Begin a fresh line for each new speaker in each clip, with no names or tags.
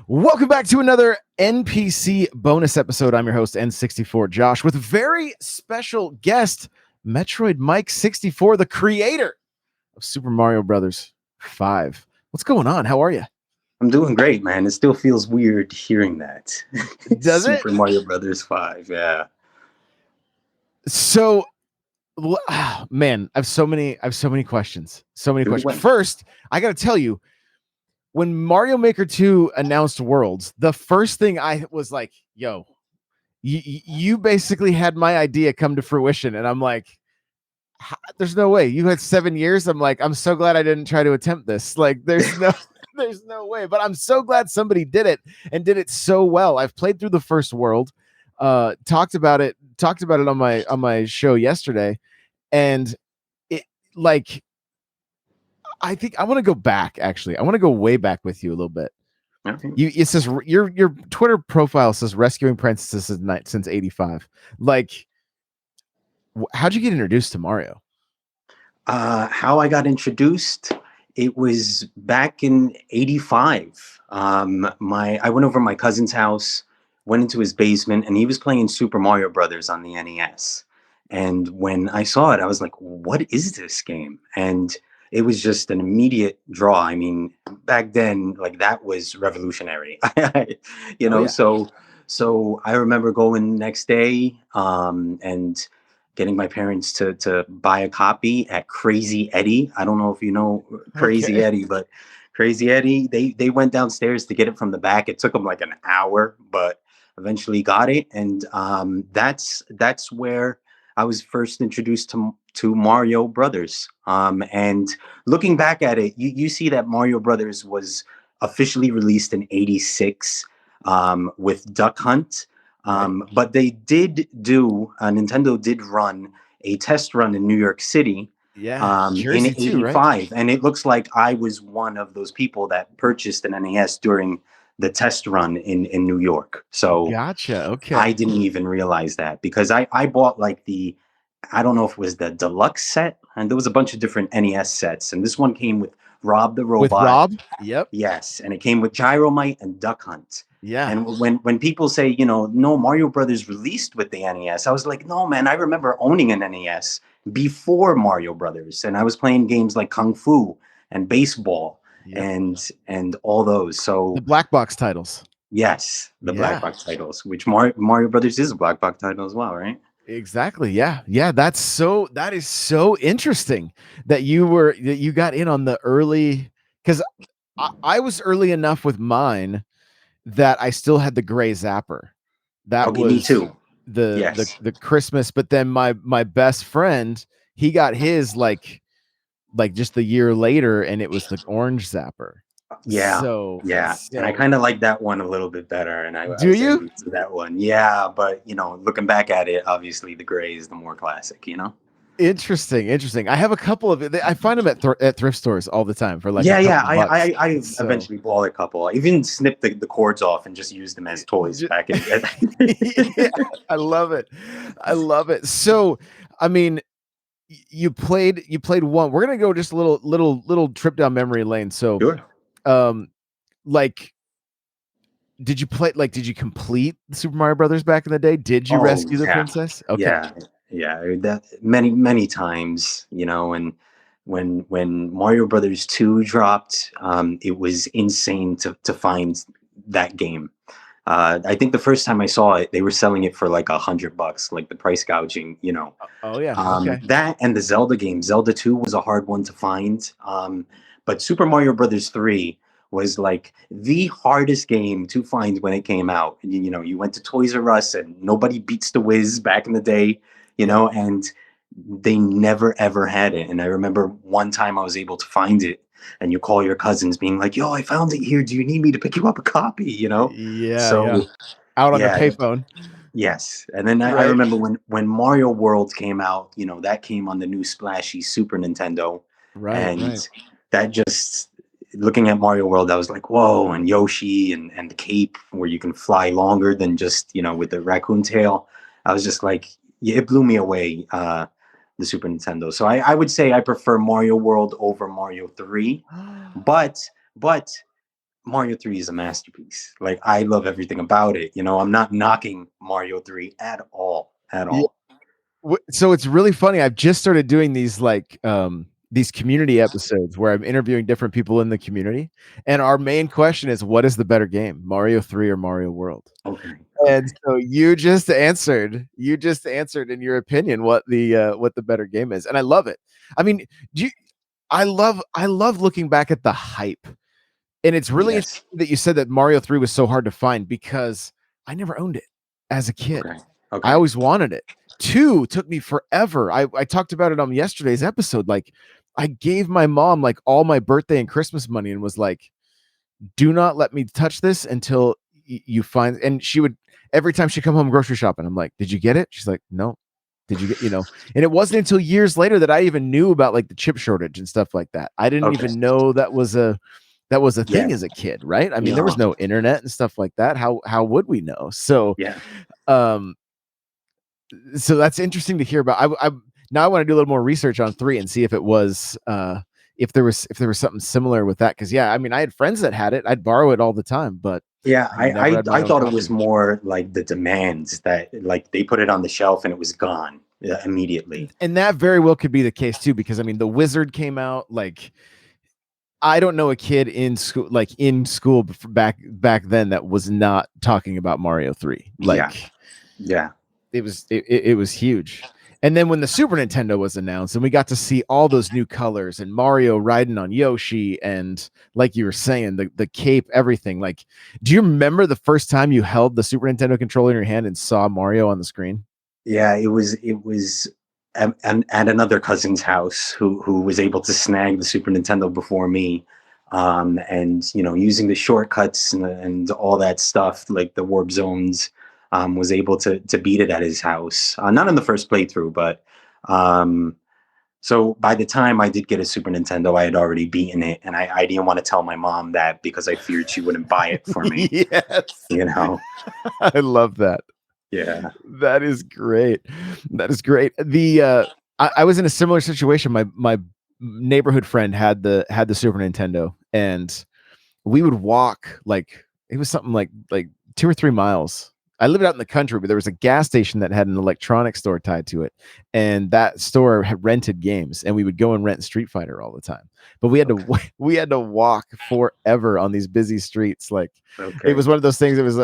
Welcome back to another NPC bonus episode. I'm your host, N64 Josh, with a very special guest, Metroid Mike 64, the creator of Super Mario Brothers 5. What's going on? How are you?
I'm doing great, man. It still feels weird hearing that.
Does it?
Super Mario Brothers 5, yeah.
So, man, I have so many questions. So many questions. First, I got to tell you, when Mario Maker 2 announced Worlds, the first thing I was like, yo, you basically had my idea come to fruition. And I'm like, there's no way. You had 7 years. I'm like, I'm so glad I didn't try to attempt this. Like, there's no way. But I'm so glad somebody did it and did it so well. I've played through the first world, talked about it on my show yesterday. And it, like, I think I want to go back. Actually, I want to go way back with you a little bit.
Okay.
It says your Twitter profile says rescuing princesses since '85. Like, how'd you get introduced to Mario?
How I got introduced, it was back in '85. I went over to my cousin's house, went into his basement, and he was playing Super Mario Brothers on the NES. And when I saw it, I was like, "What is this game?" And it was just an immediate draw. I mean, back then, like, that was revolutionary, you know.
Oh, yeah.
So I remember going next day, and getting my parents to buy a copy at Crazy Eddie. I don't know if you know Crazy Eddie, but Crazy Eddie, they went downstairs to get it from the back. It took them like an hour, but eventually got it, and that's where I was first introduced to Mario Brothers. And looking back at it, you see that Mario Brothers was officially released in '86 with Duck Hunt. But they did Nintendo did run a test run in New York City, in '85, right? And it looks like I was one of those people that purchased an NES during the test run in New York. So
gotcha. Okay.
I didn't even realize that, because I bought like I don't know if it was the deluxe set, and there was a bunch of different NES sets, and this one came with Rob the Robot.
With Rob? Yep.
Yes, and it came with Gyromite and Duck Hunt.
Yeah.
And when people say, no, Mario Brothers released with the NES, I was like, no, man, I remember owning an NES before Mario Brothers, and I was playing games like Kung Fu and baseball, and all those. So
the black box titles.
Yes, the black box titles, which Mario Brothers is a black box title as well, right?
Exactly. Yeah. That is so interesting that you got in on the early, because I was early enough with mine that I still had the gray zapper. That was
me too.
The Christmas, but then my best friend, he got his like just the year later, and it was the orange zapper.
Yeah.
So
and I kind of like that one a little bit better. And I
you
that one? Yeah, but looking back at it, obviously the gray is the more classic.
Interesting. I have a couple of it. I find them at thrift stores all the time for like
I eventually bought a couple. I even snipped the cords off and just used them as toys back in.
I love it. So, I mean, you played one. We're gonna go just a little trip down memory lane. So,
sure.
Like, did you complete Super Mario Brothers back in the day? Did you rescue the princess?
Okay. Yeah, that many times, and when Mario Brothers 2 dropped, it was insane to find that game. I think the first time I saw it, they were selling it for like $100, like the price gouging,
Oh yeah.
That and the Zelda game, Zelda 2 was a hard one to find. But Super Mario Brothers 3 was like the hardest game to find when it came out. You went to Toys R Us, and nobody beats the Wiz back in the day, and they never ever had it. And I remember one time I was able to find it, and you call your cousins being like, "Yo, I found it here. Do you need me to pick you up a copy?"
Yeah. Out on the payphone.
Yes. And then I remember when Mario World came out, that came on the new splashy Super Nintendo. That just looking at Mario World, I was like, whoa, and Yoshi and the cape where you can fly longer than just, with the raccoon tail. I was just like, yeah, it blew me away, the Super Nintendo. So I would say I prefer Mario World over Mario 3, but Mario 3 is a masterpiece. Like, I love everything about it. I'm not knocking Mario 3 at all, at
Yeah.
all.
So it's really funny. I've just started doing these community episodes where I'm interviewing different people in the community, and our main question is, what is the better game, Mario 3 or Mario World?
Okay.
And
Okay.
so you just answered in your opinion what the better game is, and I love it. I mean, do you, I love looking back at the hype. And it's really
Yes.
interesting that you said that Mario 3 was so hard to find because I never owned it as a kid.
Okay.
I
Okay.
always wanted it. 2 took me forever. I talked about it on yesterday's episode. Like, I gave my mom like all my birthday and Christmas money and was like, do not let me touch this until you find. And she would, every time she come home grocery shopping, I'm like, did you get it? She's like, no. Did you get? And it wasn't until years later that I even knew about like the chip shortage and stuff like that. I didn't
Okay.
even know that was a
Yeah.
thing as a kid, right? I mean, there was
No.
no internet and stuff like that. How would we know? So,
Yeah.
um, so that's interesting to hear about. I now I want to do a little more research on 3 and see if there was something similar with that. Because yeah, I mean, I had friends that had it. I'd borrow it all the time, but
Yeah,
I
I,
never
I
had my
I
own
thought it was
copy.
more like the demands that, like, they put it on the shelf and it was gone, immediately.
And that very well could be the case too, because I mean, the Wizard came out like I don't know a kid in school back then that was not talking about Mario 3.
Yeah,
Like
yeah,
it was huge. And then when the Super Nintendo was announced and we got to see all those new colors and Mario riding on Yoshi and like you were saying, the cape, everything. Like, do you remember the first time you held the Super Nintendo controller in your hand and saw Mario on the screen?
yeah. It was at another cousin's house who was able to snag the Super Nintendo before me, and using the shortcuts and all that stuff, like the warp zones, was able to beat it at his house. Not in the first playthrough, but. So by the time I did get a Super Nintendo, I had already beaten it, and I didn't want to tell my mom that because I feared she wouldn't buy it for me.
Yes.
You know?
I love that.
Yeah.
That is great. That is great. I was in a similar situation. My neighborhood friend had the Super Nintendo, and we would walk like it was something like 2 or 3 miles. I lived out in the country, but there was a gas station that had an electronics store tied to it, and that store had rented games, and we would go and rent Street Fighter all the time. But we had to
Okay.
we had to walk forever on these busy streets. Like it
Okay.
was one of those things. It was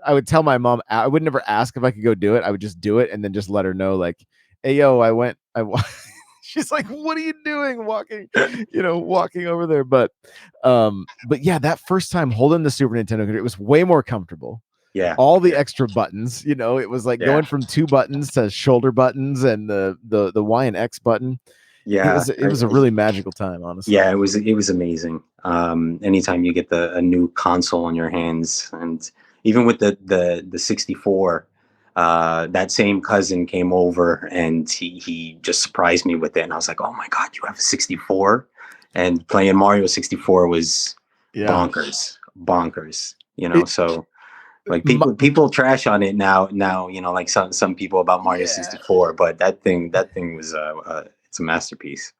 I would tell my mom I would never ask if I could go do it. I would just do it and then just let her know like, hey yo, I went. She's like, what are you doing walking over there? But yeah, that first time holding the Super Nintendo, it was way more comfortable.
Yeah.
All the
Yeah.
extra buttons, it was like
Yeah.
going from 2 buttons to shoulder buttons and the Y and X button. It
Yeah.
was it was a really magical time, honestly.
Yeah. It was amazing. Anytime you get a new console in your hands, and even with the 64, that same cousin came over and he just surprised me with it, and I was like, oh my god, you have a 64, and playing Mario 64 was
Yeah.
bonkers, bonkers.
It
So, like,
m-
people trash on it now, like some people about Mario
yeah.
64, but that thing was it's a masterpiece.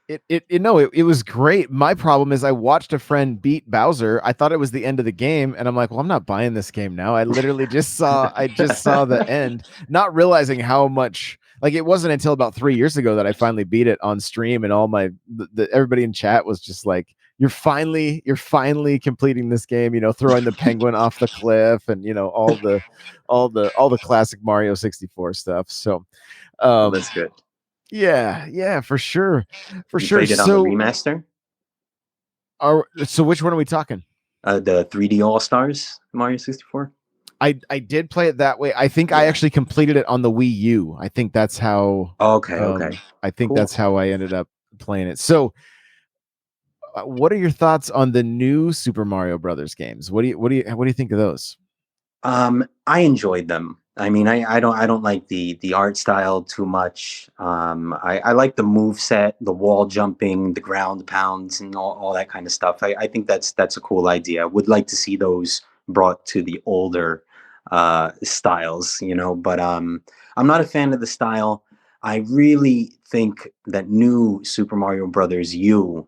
It was great. My problem is I watched a friend beat Bowser. I thought it was the end of the game, and I'm like, well, I'm not buying this game now. I just saw the end, not realizing how much. Like, it wasn't until about 3 years ago that I finally beat it on stream, and all everybody in chat was just like, you're finally completing this game. Throwing the penguin off the cliff, and all the classic Mario 64 stuff. So,
Oh,
um,
that's good.
yeah, yeah, for sure, for
You
sure.
played it on the
So,
remaster,
which one are we talking?
the 3D All Stars Mario 64.
I did play it that way. I think I
Yeah.
actually completed it on the Wii U. I think that's how.
Okay. Okay.
I think
Cool.
that's how I ended up playing it. So, what are your thoughts on the new Super Mario Brothers games? What do you think of those?
I enjoyed them. I mean, I don't like the art style too much. I like the move set, the wall jumping, the ground pounds, and all that kind of stuff. I think that's a cool idea. Would like to see those brought to the older styles, But I'm not a fan of the style. I really think that new Super Mario Brothers U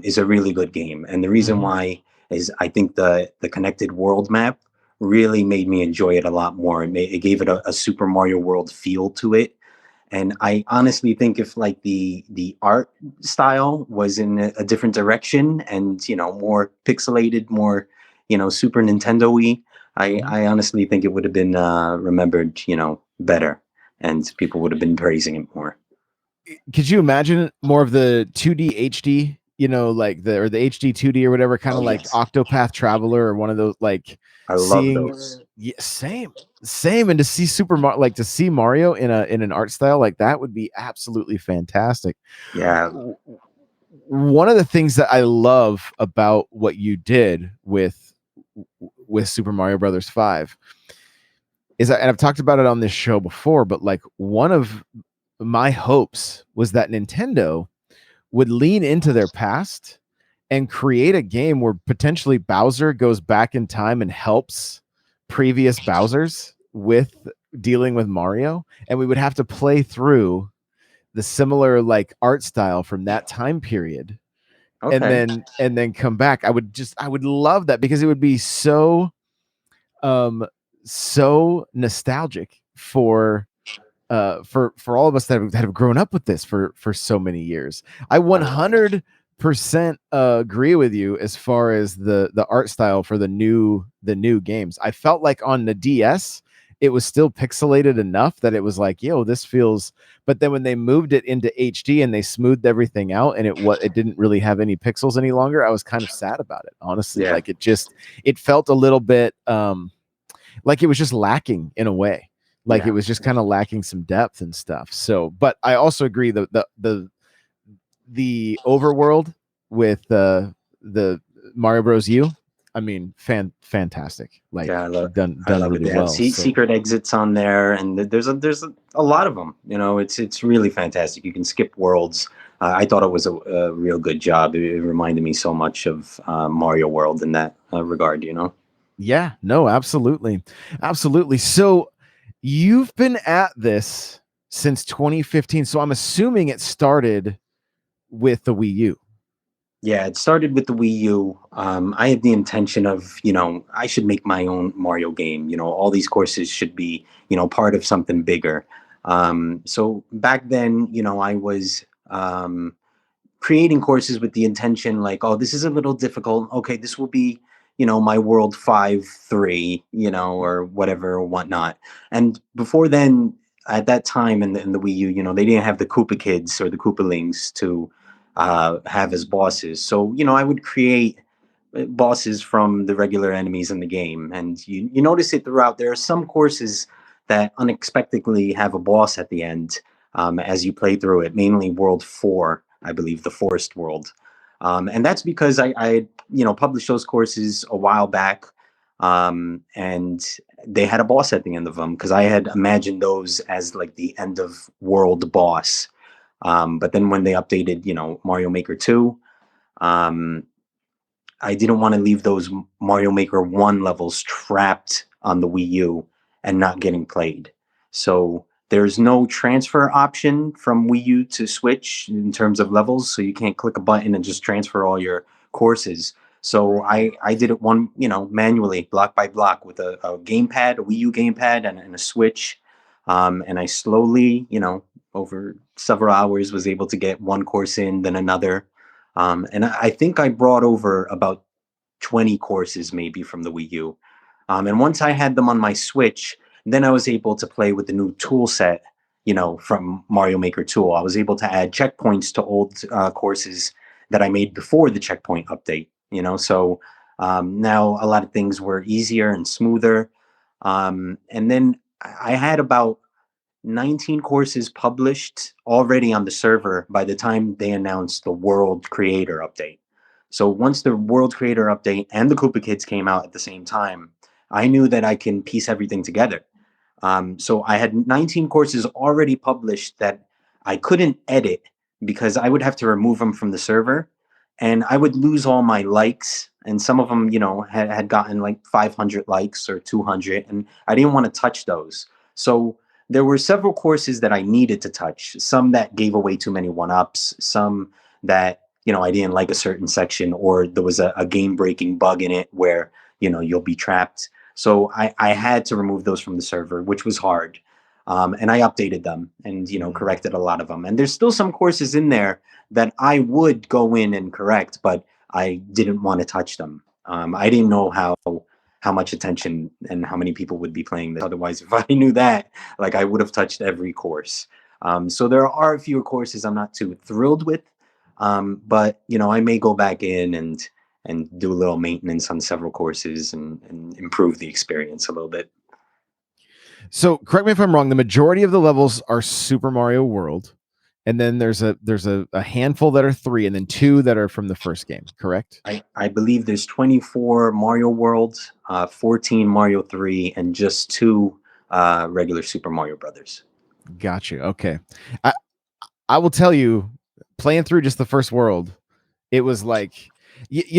is a really good game, and the reason
Mhm.
why is I think the connected world map really made me enjoy it a lot more. It gave it a Super Mario World feel to it. And I honestly think if like the art style was in a different direction and more pixelated, more Super Nintendo y,
Mhm.
I honestly think it would have been remembered better, and people would have been praising it more.
Could you imagine more of the 2D HD, like the HD 2D or whatever, kind
Oh
of like
yes,
Octopath Traveler or one of those, like
I love
seeing,
those.
yeah, same, and to see like to see Mario in an art style like that would be absolutely fantastic.
Yeah.
One of the things that I love about what you did with Super Mario Brothers 5 is, and I've talked about it on this show before, but like one of my hopes was that Nintendo would lean into their past and create a game where potentially Bowser goes back in time and helps previous Bowsers with dealing with Mario, and we would have to play through the similar like art style from that time period,
Okay.
and then come back. I would love that because it would be um so nostalgic for all of us that have grown up with this for so many years. I
I love that.
100% agree with you as far as the art style for the new games. I felt like on the DS it was still pixelated enough that it was like, yo, this feels. But then when they moved it into HD and they smoothed everything out, and it didn't really have any pixels any longer, I was kind of sad about it, honestly.
Yeah.
Like it felt a little bit like it was just lacking in a way, like it
Yeah.
was just kind of lacking some depth and stuff. So but I also agree the overworld with the Mario Bros U, I mean, fantastic,
Yeah,
like done
love it.
really
They have
well. So
secret exits on there, and there's a lot of them. It's really fantastic. You can skip worlds. I thought it was a real good job. It reminded me so much of Mario World in that regard.
yeah, no, absolutely, absolutely. So you've been at this since 2015, so I'm assuming it started with the Wii U.
Yeah, it started with the Wii U. I had the intention of, I should make my own Mario game. All these courses should be, part of something bigger. So back then, I was creating courses with the intention like, oh, this is a little difficult. Okay, this will be, my world 5-3, or whatever or whatnot. And before then, at that time in the Wii U, they didn't have the Koopa Kids or the Koopalings to have as bosses. So, I would create bosses from the regular enemies in the game. And you notice it throughout. There are some courses that unexpectedly have a boss at the end as you play through it, mainly World 4, I believe, the Forest World. And that's because I published those courses a while back. And they had a boss at the end of them because I had imagined those as like the end of world boss. But then when they updated, Mario Maker 2, um, I didn't want to leave those Mario Maker 1 levels trapped on the Wii U and not getting played. So there's no transfer option from Wii U to Switch in terms of levels. So you can't click a button and just transfer all your courses. So I did it manually, block by block, with a gamepad, a Wii U gamepad, and a Switch. And I slowly, over several hours, was able to get one course in, then another. And I think I brought over about 20 courses maybe from the Wii U. And once I had them on my Switch, then I was able to play with the new tool set, from Mario Maker Tool. I was able to add checkpoints to old courses that I made before the checkpoint update, So now a lot of things were easier and smoother. And then I had about 19 courses published already on the server by the time they announced the World Creator Update. So once the World Creator Update and the Koopa Kids came out at the same time, I knew that I can piece everything together. So I had 19 courses already published that I couldn't edit because I would have to remove them from the server, and I would lose all my likes. And some of them, had gotten like 500 likes or 200, and I didn't want to touch those. So there were several courses that I needed to touch. Some that gave away too many one-ups. Some that I didn't like a certain section, or there was a game-breaking bug in it where you'll be trapped. So I had to remove those from the server, which was hard. And I updated them and corrected a lot of them. And there's still some courses in there that I would go in and correct, but I didn't want to touch them. I didn't know how much attention and how many people would be playing this. Otherwise, if I knew that, like, I would have touched every course. So there are a few courses I'm not too thrilled with, but I may go back in and do a little maintenance on several courses and improve the experience a little bit.
So correct me if I'm wrong. The majority of the levels are Super Mario World, and then there's a handful that are 3, and then 2 that are from the first game. Correct?
I believe there's 24 Mario Worlds, 14 Mario 3, and just 2 regular Super Mario Brothers.
Got you. Okay. I will tell you, playing through just the first world, it was like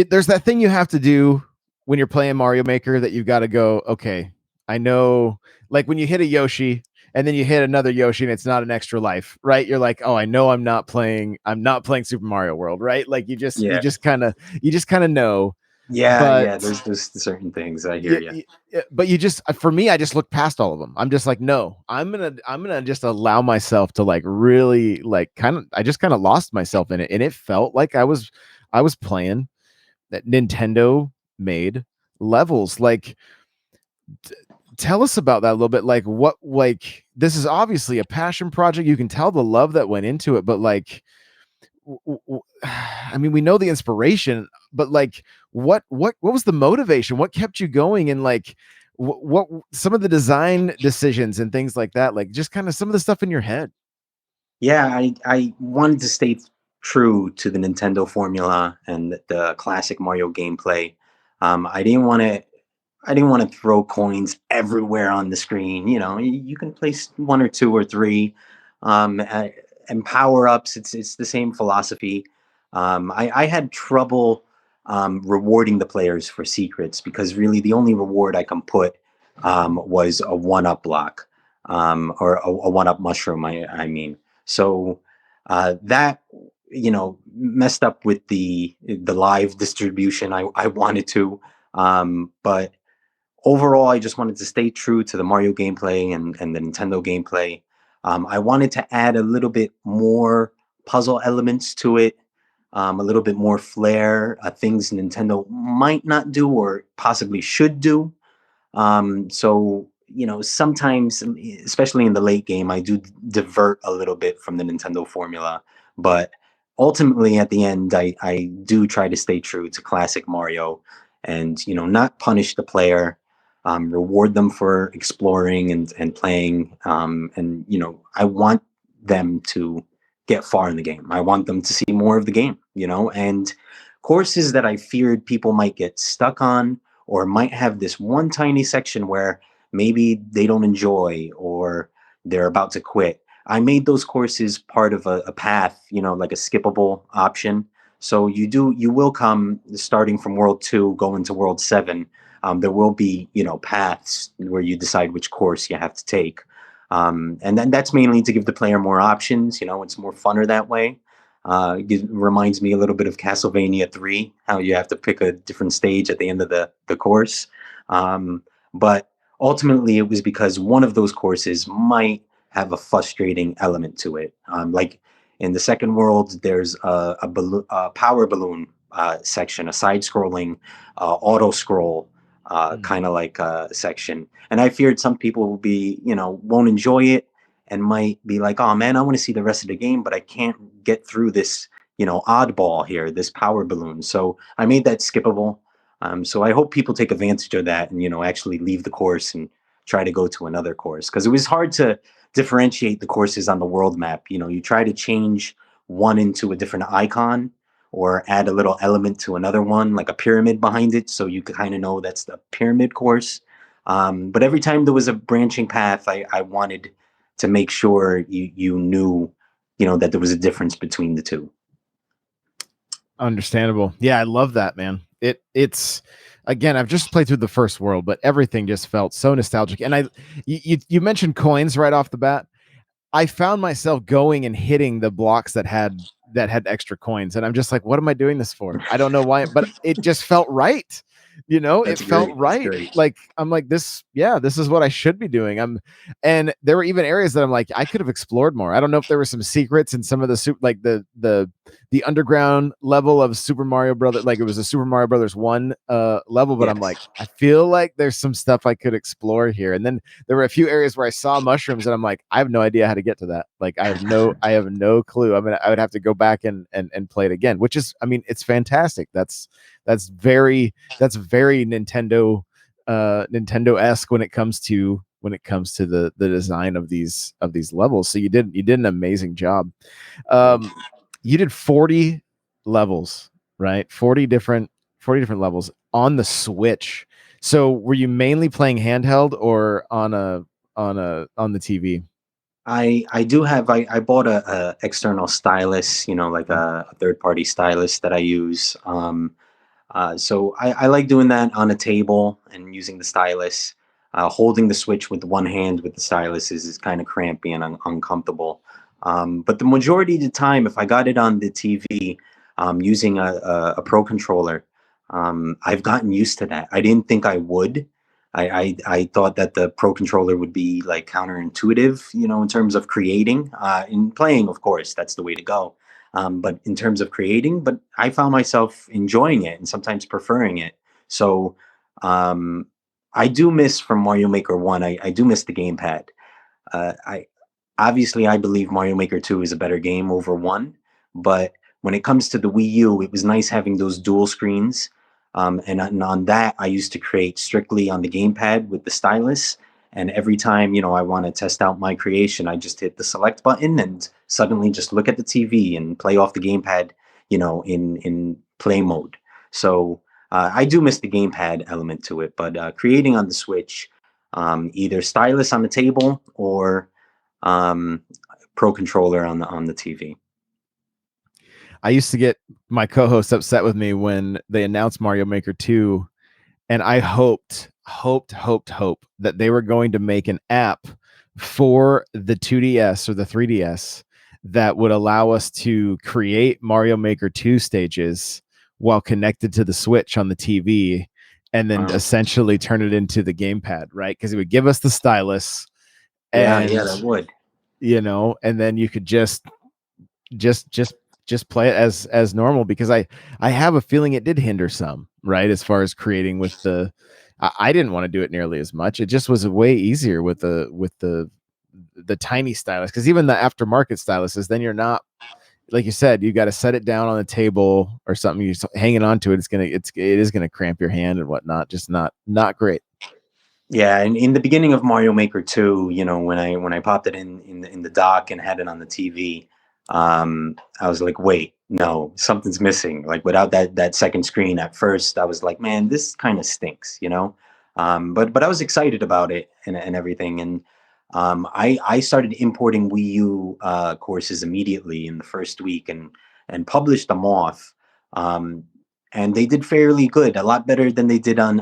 there's that thing you have to do when you're playing Mario Maker that you've got to go, okay, I know, like when you hit a Yoshi and then you hit another Yoshi and it's not an extra life, right? You're like, oh, I know I'm not playing Super Mario World, right? Like you just kind of know.
Yeah,
But
there's certain things. I hear you.
but you just, for me, I just look past all of them. I'm just like, no, I'm gonna just allow myself to like really like I just kind of lost myself in it, and it felt like I was playing that Nintendo made levels. Like, tell us about that a little bit. Like, this is obviously a passion project. You can tell the love that went into it, but like, I mean, we know the inspiration, but like, what was the motivation? What kept you going? And like, what some of the design decisions and things like that? Like, just kind of some of the stuff in your head.
Yeah, I wanted to stay true to the Nintendo formula and the classic Mario gameplay. I didn't want to throw coins everywhere on the screen. You can place one or two or three, and power ups. It's the same philosophy. I had trouble rewarding the players for secrets because really the only reward I can put was a one up block, or a one up mushroom. I mean, so that messed up with the live distribution I wanted to. But overall, I just wanted to stay true to the Mario gameplay and the Nintendo gameplay. I wanted to add a little bit more puzzle elements to it, a little bit more flair, things Nintendo might not do or possibly should do. So sometimes, especially in the late game, I do divert a little bit from the Nintendo formula, but ultimately at the end, I do try to stay true to classic Mario, and not punish the player, reward them for exploring and playing, and I want them to get far in the game. I want them to see more of the game, and courses that I feared people might get stuck on or might have this one tiny section where maybe they don't enjoy or they're about to quit. I made those courses part of a path, like a skippable option. So you will come starting from World 2, going to World 7. There will be, paths where you decide which course you have to take. And then that's mainly to give the player more options. It's more funner that way. It reminds me a little bit of Castlevania 3, how you have to pick a different stage at the end of the course. But ultimately, it was because one of those courses might have a frustrating element to it. Like in the second world, there's a power balloon section, a side-scrolling auto scroll kind of like section. And I feared some people will be, won't enjoy it and might be like, oh man, I want to see the rest of the game, but I can't get through this, oddball here, this power balloon. So I made that skippable. So I hope people take advantage of that and, actually leave the course and try to go to another course. Because it was hard to differentiate the courses on the world map. You try to change one into a different icon or add a little element to another one, like a pyramid behind it. So you can kind of know that's the pyramid course. But every time there was a branching path, I wanted to make sure you knew, that there was a difference between the two.
Understandable. Yeah, I love that, man. It's again, I've just played through the first world, but everything just felt so nostalgic. And you mentioned coins right off the bat. I found myself going and hitting the blocks that had extra coins, and I'm just like, what am I doing this for? I don't know why, but it just felt right. It
That's
felt
great. That's
right.
great.
Like I'm like this, yeah, this is what I should be doing. And there were even areas that I'm like, I could have explored more. I don't know if there were some secrets in some of the like the underground level of Super Mario Brothers, like it was a Super Mario Brothers 1 level, but I'm like,
Yes.
I feel like there's some stuff I could explore here. And then there were a few areas where I saw mushrooms and I'm like, I have no idea how to get to that. Like I have no clue. I mean, I would have to go back and play it again, which is, I mean, it's fantastic. That's very Nintendo-esque when it comes to the design of these levels. So you did an amazing job. Um you did 40 levels, right? 40 different levels on the Switch. So were you mainly playing handheld or on the TV?
I do have I bought a external stylus, like
Mm.
a third party stylus that I use. So I like doing that on a table and using the stylus. Holding the Switch with one hand with the stylus is kind of crampy and uncomfortable. But the majority of the time, if I got it on the TV using a Pro controller, I've gotten used to that. I didn't think I would. I thought that the Pro controller would be like counterintuitive, in terms of creating. In playing, of course, that's the way to go. But in terms of creating, but I found myself enjoying it and sometimes preferring it. So um, I do miss from Mario Maker 1, I do miss the gamepad. I Obviously I believe Mario Maker 2 is a better game over 1, but when it comes to the Wii U, it was nice having those dual screens. And on that, I used to create strictly on the gamepad with the stylus. And every time, I want to test out my creation, I just hit the select button and suddenly just look at the TV and play off the gamepad, in play mode. So I do miss the gamepad element to it, but creating on the Switch, either stylus on the table or um, Pro controller on the TV.
I used to get my co-host upset with me when they announced Mario Maker 2, and I hoped that they were going to make an app for the 2DS or the 3DS that would allow us to create Mario Maker 2 stages while connected to the Switch on the TV, and then
Wow.
essentially turn it into the gamepad, right? Because it would give us the stylus,
Yeah,
and
that would.
and then you could just just just play it as normal, because I have a feeling it did hinder some, right, as far as creating with the I didn't want to do it nearly as much. It just was way easier with the tiny stylus, because even the aftermarket styluses, then you're not, like you said, you got to set it down on the table or something, you're hanging on to it, it is gonna cramp your hand and whatnot, just not great.
Yeah, and in the beginning of Mario Maker 2, when I popped it in the dock and had it on the TV, I was like, wait, no, something's missing. Like without that second screen, at first I was like, man, this kind of stinks. But I was excited about it and everything, and I started importing Wii U courses immediately in the first week and published them off. Um, and they did fairly good, a lot better than they did on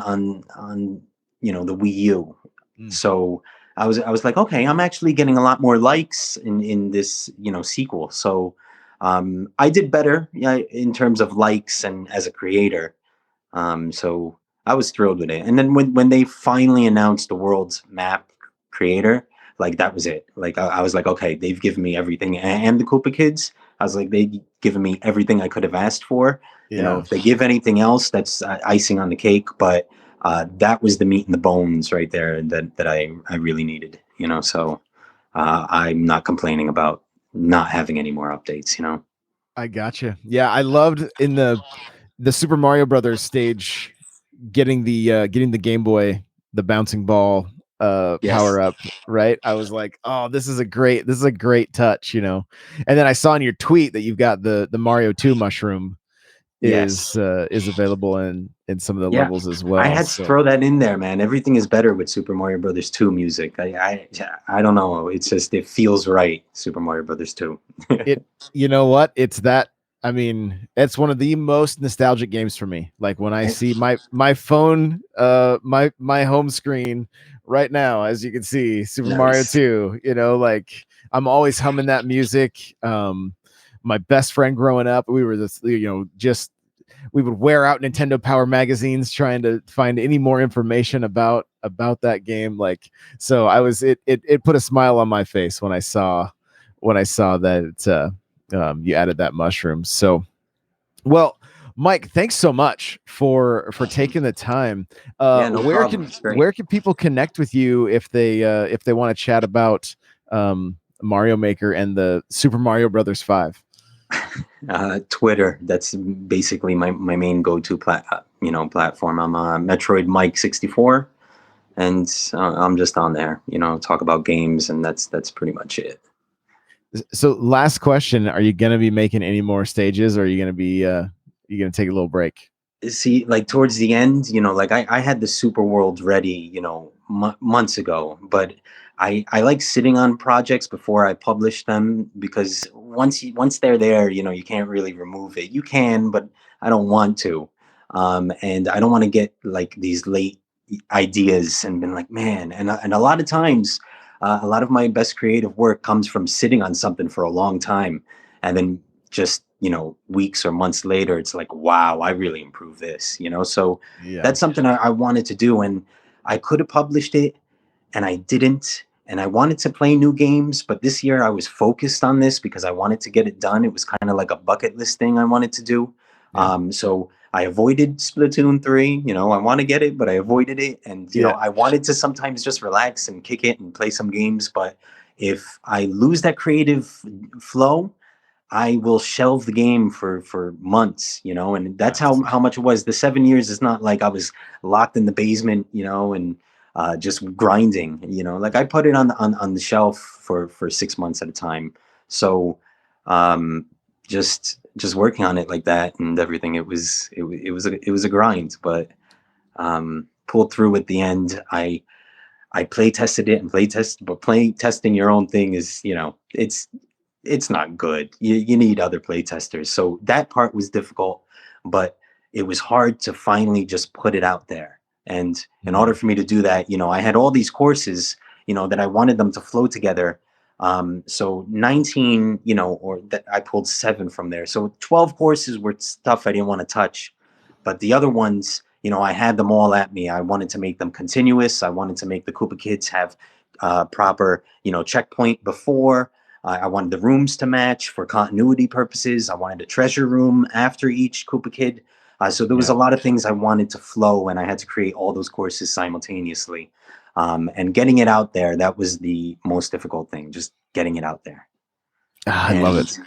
the Wii U.
Mm.
So I was like, okay, I'm actually getting a lot more likes in this sequel. So I did better, yeah, in terms of likes and as a creator. So I was thrilled with it. And then when they finally announced the world's map creator, like that was it. Like I was like, okay, they've given me everything, and the Koopa Kids. I was like, they've given me everything I could have asked for.
Yeah,
If they give anything else, that's icing on the cake. But that was the meat and the bones right there that I really needed. So I'm not complaining about not having any more updates.
I gotcha. Yeah, I loved in the Super Mario Brothers stage, getting the Game Boy, the bouncing ball
Yes.
power up, right? I was like, oh, this is a great touch. And then I saw in your tweet that you've got the Mario 2 mushroom,
Yes.
is available in some of the
Yeah.
levels as
I
well.
had to
So
throw that in there, man. Everything is better with Super Mario Brothers 2 music. I don't know. It's just it feels right. Super Mario Brothers 2.
it, you know what? It's that. I mean, it's one of the most nostalgic games for me. Like when I see my phone, my home screen right now, as you can see, Super Mario
Nice.
2. You know, like I'm always humming that music. My best friend growing up, we were this, just we would wear out Nintendo Power magazines trying to find any more information about that game. Like, so I was it put a smile on my face when I saw that you added that mushroom. So, well, Mike, thanks so much for taking the time.
Yeah, no problem. It's great.
Where can people connect with you if they want to chat about Mario Maker and the Super Mario Brothers 5?
Twitter. That's basically my main go-to platform. I'm Metroid Mike 64, and I'm just on there. Talk about games, and that's pretty much it.
So, last question: are you going to be making any more stages, or are you going to be you going to take a little break?
See, like towards the end, like I had the super world ready, months ago, but I like sitting on projects before I publish them, because once they're there, you can't really remove it. You can, but I don't want to. And I don't want to get like these late ideas and been like, man. And a lot of times, a lot of my best creative work comes from sitting on something for a long time, and then just weeks or months later, it's like, wow, I really improved this. So
Yeah,
that's something I wanted to do, and I could have published it, and I didn't. And I wanted to play new games, but this year I was focused on this because I wanted to get it done. It was kind of like a bucket list thing I wanted to do.
yeah,
So I avoided Splatoon 3. I want to get it, but I avoided it. And
yeah.
I wanted to sometimes just relax and kick it and play some games, but if I lose that creative flow, I will shelve the game for months, and that's how much it was. The 7 years is not like I was locked in the basement, and just grinding, like I put it on the shelf for 6 months at a time. So um, just working on it like that and everything, it was a grind, but pulled through at the end. I play tested it and but play testing your own thing is, it's not good. You need other play testers. So that part was difficult, but it was hard to finally just put it out there. And in order for me to do that, I had all these courses, that I wanted them to flow together. So 19, or that I pulled 7 from there. So 12 courses were stuff I didn't want to touch. But the other ones, I had them all at me. I wanted to make them continuous. I wanted to make the Koopa Kids have proper, checkpoint before. I wanted the rooms to match for continuity purposes. I wanted a treasure room after each Koopa Kid. So there was
Yeah.
a lot of things I wanted to flow, and I had to create all those courses simultaneously. And getting it out there, that was the most difficult thing, just getting it out there.
I love
And
it.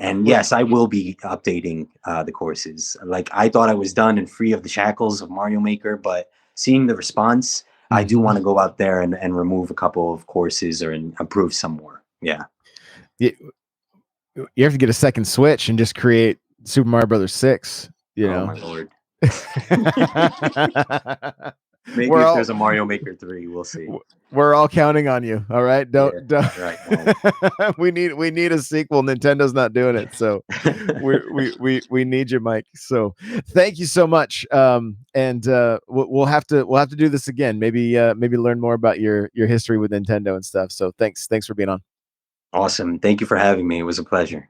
and yes, I will be updating the courses. Like I thought I was done and free of the shackles of Mario Maker, but seeing the response, I do want to go out there and remove a couple of courses or improve some more. Yeah.
You, you have to get a second Switch and just create Super Mario Brothers 6.
Oh my lord. Maybe
we're
if
all
there's a Mario Maker 3, we'll see.
we're all counting on you. All right,
Yeah,
don't.
right.
we need a sequel. Nintendo's not doing it, so we need you, Mike. So thank you so much. And we'll have to do this again. Maybe learn more about your history with Nintendo and stuff. So thanks for being on.
Awesome. Thank you for having me. It was a pleasure.